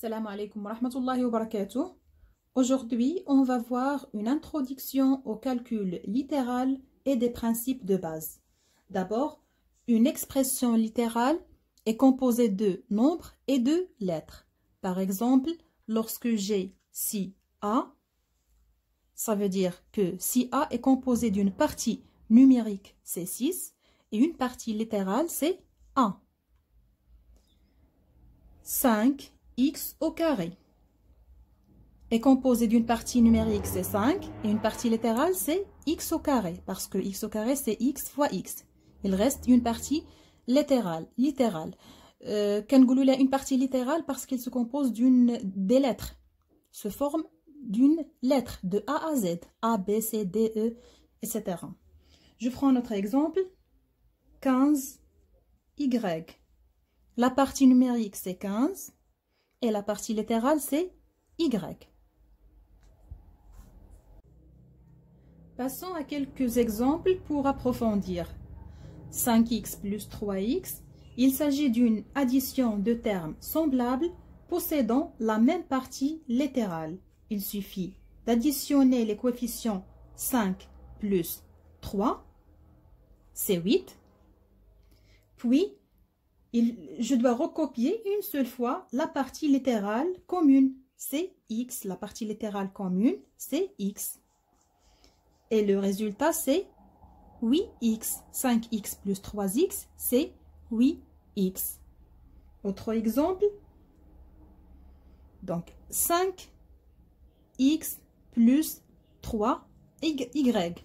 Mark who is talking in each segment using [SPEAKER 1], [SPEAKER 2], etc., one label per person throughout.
[SPEAKER 1] Salam alaikum wa rahmatullahi wa barakatuh. Aujourd'hui, on va voir une introduction au calcul littéral et des principes de base. D'abord, une expression littérale est composée de nombres et de lettres. Par exemple, lorsque j'ai si A, ça veut dire que si A est composé d'une partie numérique, c'est 6, et une partie littérale, c'est 1. 5x au carré est composé d'une partie numérique, c'est 5, et une partie littérale, c'est x au carré, parce que x au carré, c'est x fois x. Il reste une partie littérale. Une partie littérale parce qu'il se compose des lettres, se forme d'une lettre de A à Z, A, B, C, D, E, etc. Je prends notre exemple, 15y. La partie numérique, c'est 15, et la partie littérale, c'est y. Passons à quelques exemples pour approfondir. 5x plus 3x, il s'agit d'une addition de termes semblables possédant la même partie littérale. Il suffit d'additionner les coefficients 5 plus 3, c'est 8. Puis, je dois recopier une seule fois la partie littérale commune, c'est x. La partie littérale commune, c'est x. Et le résultat, c'est 8x. 5x plus 3x, c'est 8x. Autre exemple. Donc, 5x plus 3y.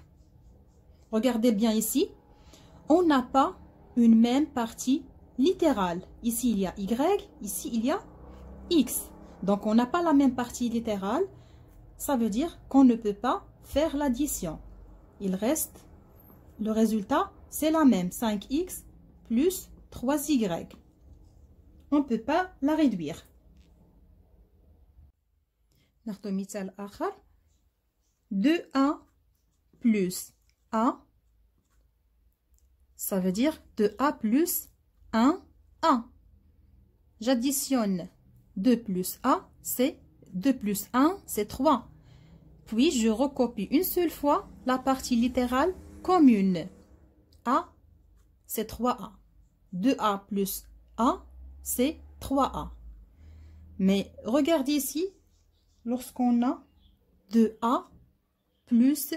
[SPEAKER 1] Regardez bien ici. On n'a pas une même partie littérale. Ici, il y a y. Ici, il y a x. Donc, on n'a pas la même partie littérale. Ça veut dire qu'on ne peut pas faire l'addition. Il reste, le résultat, c'est la même, 5x plus 3y. On ne peut pas la réduire. 2a plus a, ça veut dire 2a plus 1a. J'additionne 2 plus a, c'est 2 plus 1, c'est 3. Puis, je recopie une seule fois la partie littérale commune. A, c'est 3A. 2A plus A, c'est 3A. Mais regardez ici, lorsqu'on a 2A plus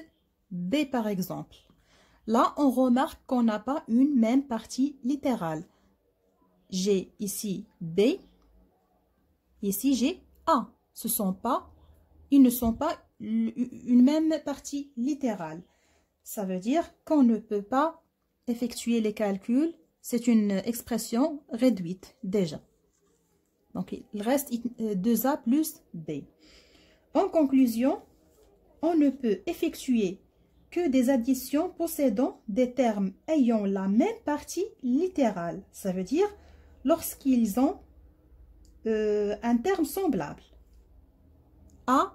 [SPEAKER 1] B par exemple. Là, on remarque qu'on n'a pas une même partie littérale. J'ai ici B, ici j'ai A. Ils ne sont pas une même partie littérale. Ça veut dire qu'on ne peut pas effectuer les calculs. C'est une expression réduite déjà. Donc, il reste 2A plus B. En conclusion, on ne peut effectuer que des additions possédant des termes ayant la même partie littérale. Ça veut dire lorsqu'ils ont un terme semblable. A,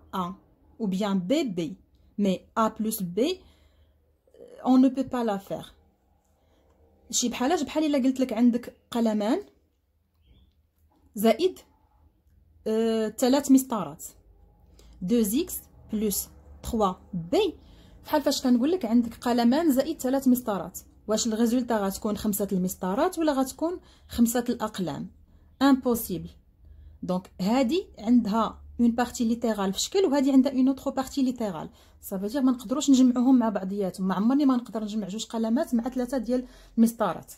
[SPEAKER 1] ou bien B, B. Mais A plus B, on ne peut pas la faire. شي بحال إلا قلت لك عندك قلمان زائد 3 مسطرات 2x plus 3b. بحال فاش كنقول لك عندك قلمان زائد 3 مسطرات، واش الريزولتا غتكون 5 المسطرات ولا غتكون 5 الأقلام؟ امبوسيبل. دونك هذه عندها اون بارتي ليترال في شكل، وهذه عندها اون اوتر بارتي ليترال. صافي ما نقدروش نجمعوهم مع بعضياتهم. ما عمرني ما نقدر نجمع جوج قلمات مع 3 ديال المسطرات.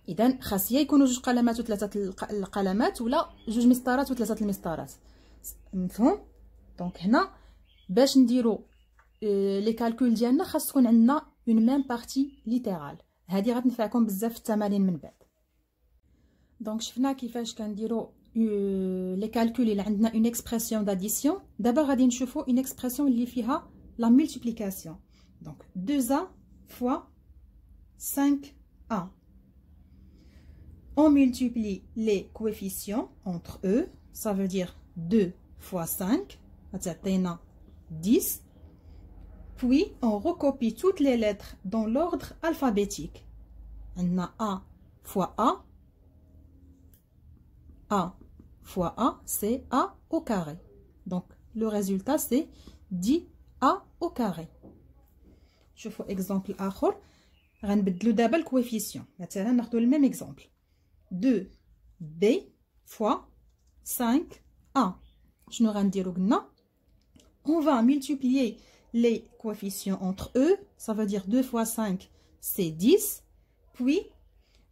[SPEAKER 1] اذا خاص يا يكونوا جوج قلمات وثلاثه القلمات، ولا جوج مسطرات وثلاثه المسطرات. مفهوم؟ دونك هنا باش نديروا لي كالكول ديالنا خاص تكون عندنا اون ميم بارتي ليترال. هذه غتنفعكم بزاف في التمارين من بعد. دونك شفنا كيفاش كنديروا لي كالكول اللي عندنا اون اكسبرسيون داديسيون. دابا غادي نشوفوا اون اكسبرسيون اللي فيها لا مولتيبليكاسيون. دونك 2a fois 5a. On multiplie les coefficients entre eux. Ça veut dire 2 fois 5. غتعطينا 10. Puis on recopie toutes les lettres dans l'ordre alphabétique. On a A fois A, A fois A, c'est A au carré. Donc, le résultat, c'est 10A au carré. شوفوا exemple آخر. غنبدلو دابا الكويفيسيون. مثلا ناخدو le même exemple. 2B fois 5A. شنو غنديرو قلنا؟ On va multiplier les coefficients entre eux. Ça veut dire 2 fois 5, c'est 10. Puis,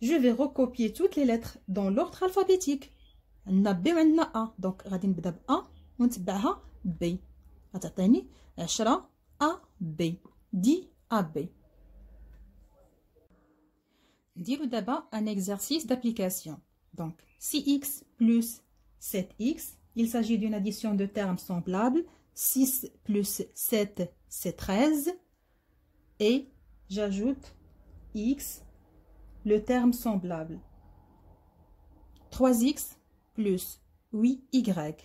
[SPEAKER 1] je vais recopier toutes les lettres dans l'ordre alphabétique. On a B ou on a A. Donc, غادي نبدا ب A ونتبعها B. غتعطيني 10 A B. 10 A B. نديرو دابا un exercice d'application. Donc, 6x plus 7x, il s'agit d'une addition de termes semblables. 6 plus 7, c'est 13. Et j'ajoute x, le terme semblable. 3x plus 8y.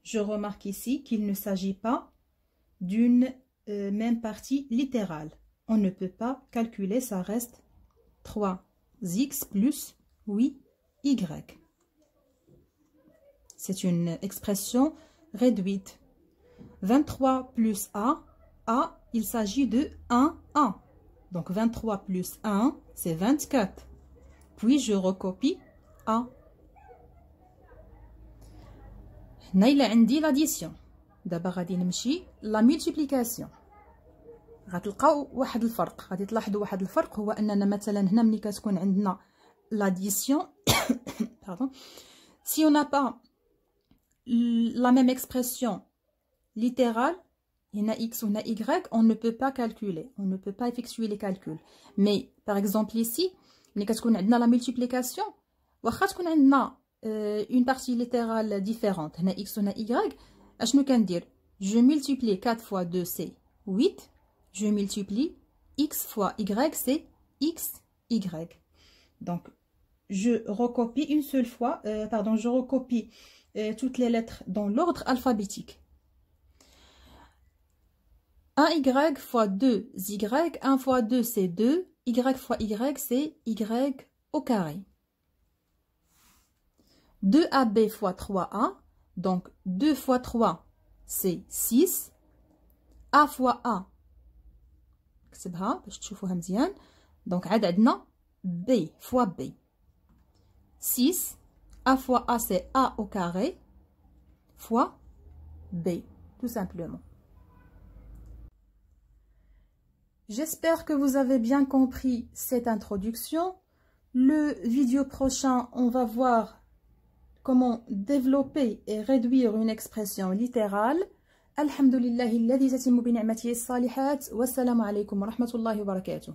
[SPEAKER 1] Je remarque ici qu'il ne s'agit pas d'une même partie littérale. On ne peut pas calculer, ça reste 3x plus 8y. C'est une expression réduite. 23 plus A, il s'agit de 1A. Donc 23 plus 1, c'est 24. Puis je recopie A. هنا عندي l'addition. دابا غادي نمشي la multiplication. غتلقاو واحد الفرق، غادي تلاحظوا واحد الفرق، هو اننا مثلا هنا ملي كتكون عندنا l'addition pardon, si on n'a pas la même expression littérale, il y a x ou il y a y, on ne peut pas calculer, on ne peut pas effectuer les calculs. Mais par exemple ici, ملي كتكون عندنا la multiplication, واخا تكون عندنا une partie littérale différente, هنا x ou هنا y, اشنو كندير؟ je multiplie 4 fois 2 c'est 8, je multiplie x fois y c'est xy. Donc je recopie une seule fois, je recopie toutes les lettres dans l'ordre alphabétique. 1y fois 2y, 1 fois 2 c'est 2, y fois y c'est y au carré. 2ab fois 3a, donc 2 fois 3 c'est 6, a fois a, نكتبها باش تشوفوها مزيان. donc عاد عندنا b fois b. 6, a fois a c'est a au carré, fois b, tout simplement. J'espère que vous avez bien compris cette introduction. Le vidéo prochain, on va voir comment développer et réduire une expression littérale. Alhamdulillahi alladhi tatimmu bi ni'matihi as-salihat. Wassalamu alaykum wa rahmatullahi wa barakatuh.